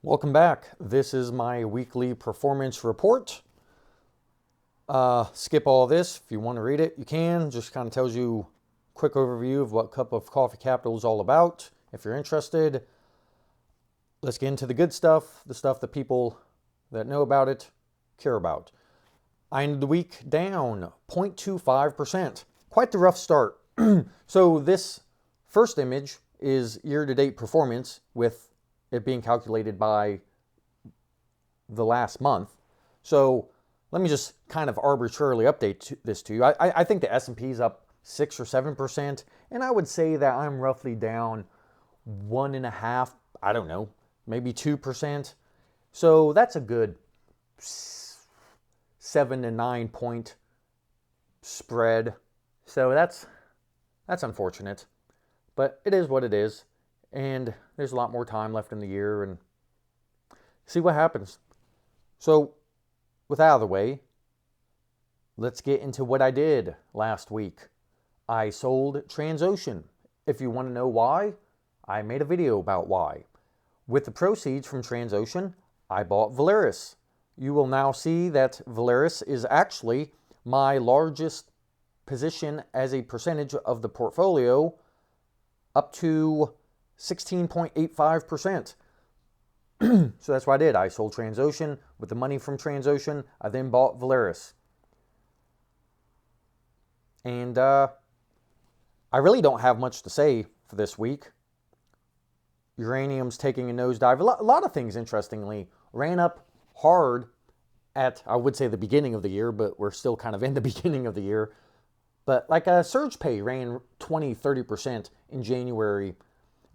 Welcome back. This is my weekly performance report. Skip all this. If you want to read it, you can. Just kind of tells you a quick overview of what Cup of Coffee Capital is all about. If you're interested, let's get into the good stuff, the stuff that people that know about it care about. I ended the week down 0.25%. Quite the rough start. So this first image is year-to-date performance with it being calculated by the last month. So let me just kind of arbitrarily update this to you. I think the S&P is up 6 or 7%, and I would say that I'm roughly down 1.5, I don't know, maybe 2%. So that's a good 7 to 9 point spread. So that's unfortunate, but it is what it is. And there's a lot more time left in the year and see what happens. So with that out of the way, let's get into what I did last week. I sold Transocean. If you want to know why, I made a video about why. With the proceeds from Transocean, I bought Valaris. You will now see that Valaris is actually my largest position as a percentage of the portfolio, up to 16.85%. So that's what I did. I sold Transocean. With the money from Transocean, I then bought Valaris. And I really don't have much to say for this week. Uranium's taking a nosedive. A lot of things, interestingly, ran up hard at, I would say, the beginning of the year, but we're still kind of in the beginning of the year. But like SurgePay ran 20, 30% in January,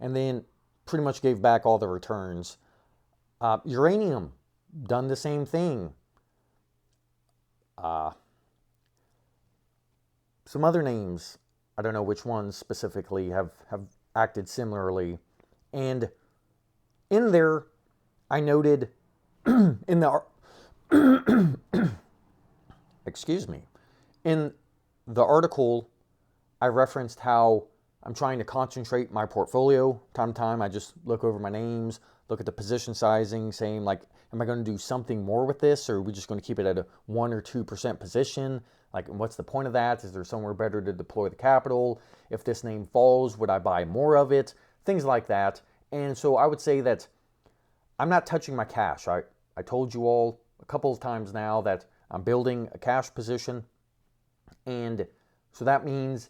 and then pretty much gave back all the returns. Uranium, done the same thing. Some other names, I don't know which ones specifically, have acted similarly. And in there, I noted in the excuse me, in the article, I referenced how I'm trying to concentrate my portfolio. Time to time, I just look over my names, look at the position sizing, saying like, am I going to do something more with this, or are we just going to keep it at a 1 or 2% position? Like, what's the point of that? Is there somewhere better to deploy the capital? If this name falls, would I buy more of it? Things like that. And so I would say that I'm not touching my cash. I told you all a couple of times now that I'm building a cash position. And so that means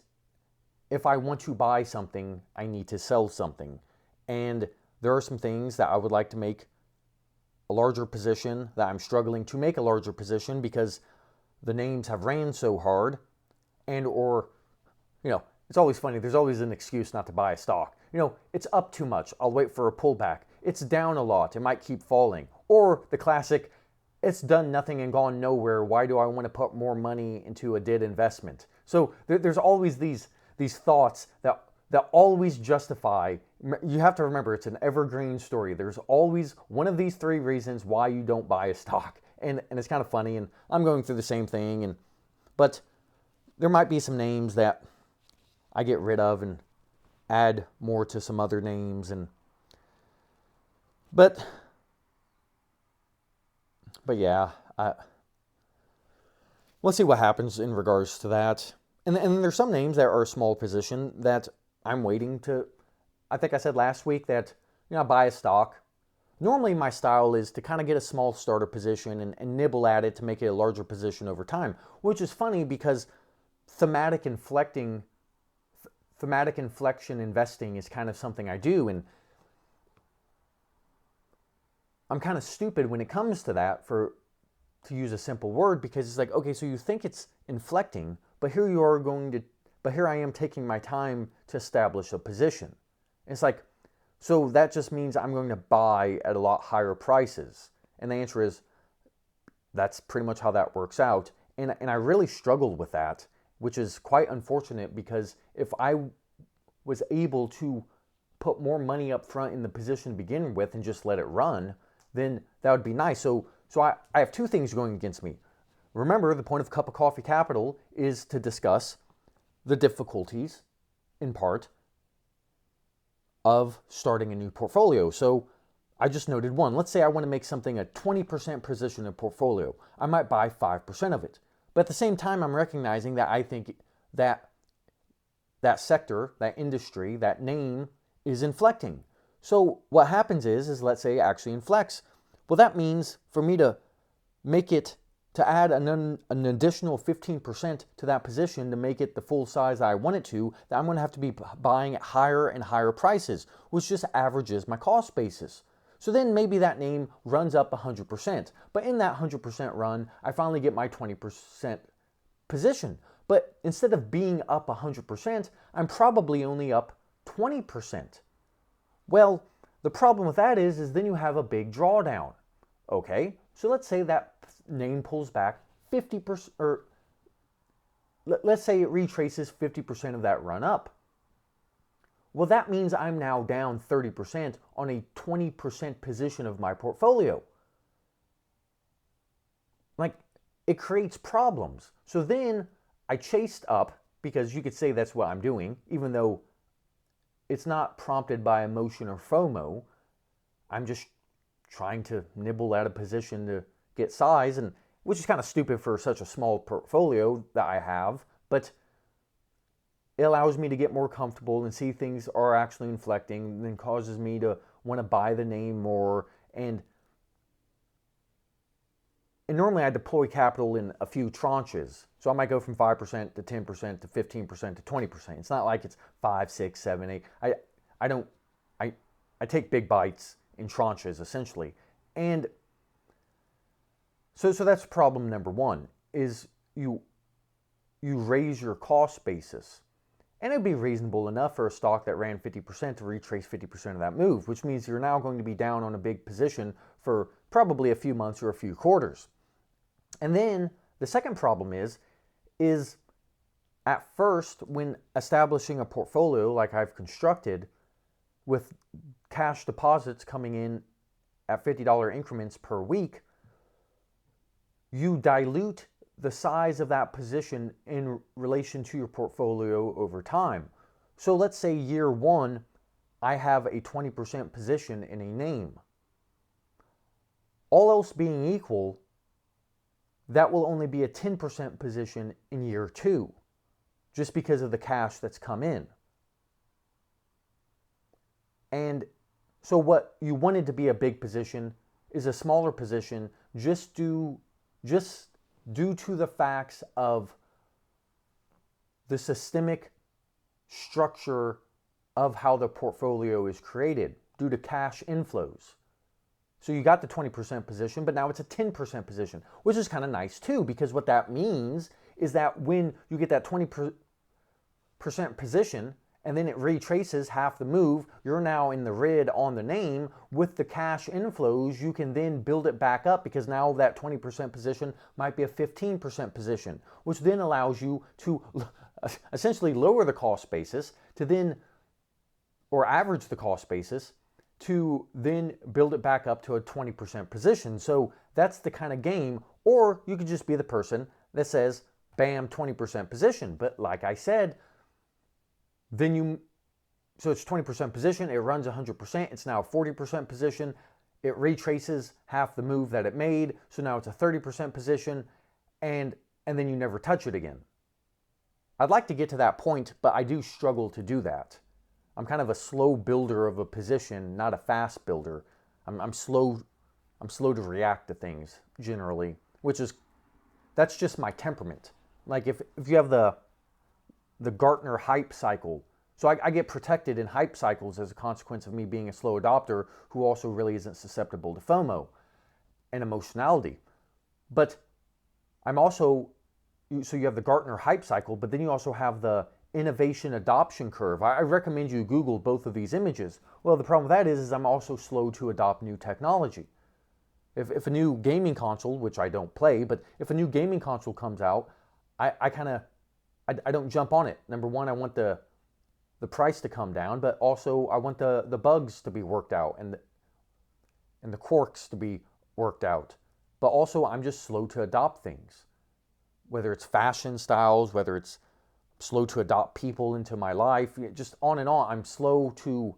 if I want to buy something, I need to sell something. And there are some things that I would like to make a larger position, that I'm struggling to make a larger position because the names have ran so hard. And or, it's always funny. There's always an excuse not to buy a stock. It's up too much. I'll wait for a pullback. It's down a lot. It might keep falling. Or the classic, it's done nothing and gone nowhere. Why do I want to put more money into a dead investment? So there's always these thoughts that always justify. You have to remember, it's an evergreen story. There's always one of these three reasons why you don't buy a stock. And it's kind of funny, and I'm going through the same thing. But there might be some names that I get rid of and add more to some other names. But yeah, let's see what happens in regards to that. And there's some names that are a small position that I'm waiting to. I think I said last week that I buy a stock. Normally my style is to kind of get a small starter position and nibble at it to make it a larger position over time, which is funny because thematic inflection investing is kind of something I do, and I'm kind of stupid when it comes to that, to use a simple word, because it's like, okay, so you think it's inflecting, but here I am taking my time to establish a position. It's like, so that just means I'm going to buy at a lot higher prices. And the answer is, that's pretty much how that works out. And I really struggled with that, which is quite unfortunate, because if I was able to put more money up front in the position to begin with and just let it run, then that would be nice. So I have two things going against me. Remember, the point of Cup of Coffee Capital is to discuss the difficulties, in part, of starting a new portfolio. So I just noted one. Let's say I want to make something a 20% position in portfolio. I might buy 5% of it. But at the same time, I'm recognizing that I think that that sector, that industry, that name is inflecting. So what happens is let's say it actually inflects. Well, that means for me to make it, to add an additional 15% to that position to make it the full size I want it to, that I'm going to have to be buying at higher and higher prices, which just averages my cost basis. So then maybe that name runs up 100%. But in that 100% run, I finally get my 20% position. But instead of being up 100%, I'm probably only up 20%. Well, the problem with that is then you have a big drawdown. Okay, so let's say that name pulls back 50%, or let's say it retraces 50% of that run up. Well, that means I'm now down 30% on a 20% position of my portfolio. Like, it creates problems. So then I chased up, because you could say that's what I'm doing, even though it's not prompted by emotion or FOMO. I'm just trying to nibble at a position to get size, and which is kind of stupid for such a small portfolio that I have, but it allows me to get more comfortable and see things are actually inflecting, and causes me to want to buy the name more. And normally I deploy capital in a few tranches. So I might go from 5% to 10% to 15% to 20%. It's not like it's 5, 6, 7, 8. I take big bites in tranches essentially. And so that's problem number one, is you raise your cost basis. And it'd be reasonable enough for a stock that ran 50% to retrace 50% of that move, which means you're now going to be down on a big position for probably a few months or a few quarters. And then the second problem is at first, when establishing a portfolio like I've constructed with cash deposits coming in at $50 increments per week, you dilute the size of that position in relation to your portfolio over time. So let's say year one, I have a 20% position in a name. All else being equal, that will only be a 10% position in year two, just because of the cash that's come in. And so what you wanted to be a big position is a smaller position, just due to the facts of the systemic structure of how the portfolio is created due to cash inflows. So you got the 20% position, but now it's a 10% position, which is kind of nice too, because what that means is that when you get that 20% position and then it retraces half the move, you're now in the red on the name. With the cash inflows, you can then build it back up, because now that 20% position might be a 15% position, which then allows you to essentially lower the cost basis to then, or average the cost basis, to then build it back up to a 20% position. So that's the kind of game. Or you could just be the person that says, bam, 20% position. But like I said, so it's 20% position, it runs 100%, it's now a 40% position, it retraces half the move that it made, so now it's a 30% position, and then you never touch it again. I'd like to get to that point, but I do struggle to do that. I'm kind of a slow builder of a position, not a fast builder. I'm slow to react to things generally, that's just my temperament. Like if you have the Gartner hype cycle, so I get protected in hype cycles as a consequence of me being a slow adopter who also really isn't susceptible to FOMO and emotionality. But I'm also, so you have the Gartner hype cycle, but then you also have the innovation adoption curve. I recommend you Google both of these images. Well, the problem with that is I'm also slow to adopt new technology. If a new gaming console, which I don't play, but if a new gaming console comes out, I don't jump on it. Number one, I want the price to come down, but also I want the bugs to be worked out and the quirks to be worked out. But also I'm just slow to adopt things, whether it's fashion styles, whether it's slow to adopt people into my life, just on and on. I'm slow to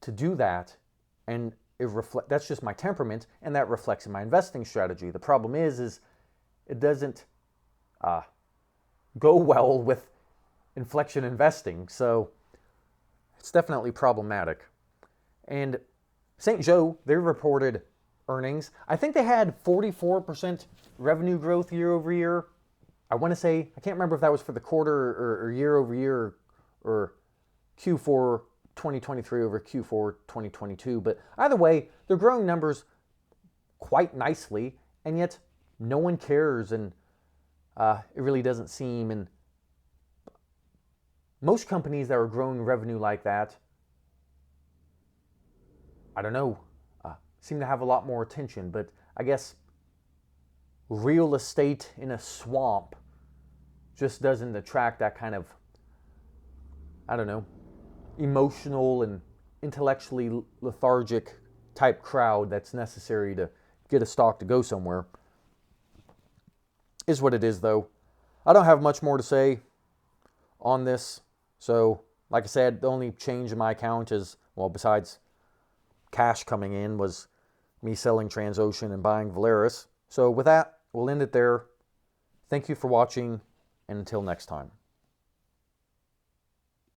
to do that, and that's just my temperament, and that reflects in my investing strategy. The problem is it doesn't go well with inflection investing, so it's definitely problematic. And St. Joe, they reported earnings. I think they had 44% revenue growth year over year. I want to say, I can't remember if that was for the quarter or year over year or Q4 2023 over Q4 2022. But either way, they're growing numbers quite nicely, and yet no one cares, and it really doesn't seem. And most companies that are growing revenue like that, I don't know, seem to have a lot more attention. But I guess real estate in a swamp just doesn't attract that kind of, I don't know, emotional and intellectually lethargic type crowd that's necessary to get a stock to go somewhere. Is what it is, though. I don't have much more to say on this. So, like I said, the only change in my account is, well, besides cash coming in, was me selling Transocean and buying Valaris. So with that, we'll end it there. Thank you for watching, and until next time.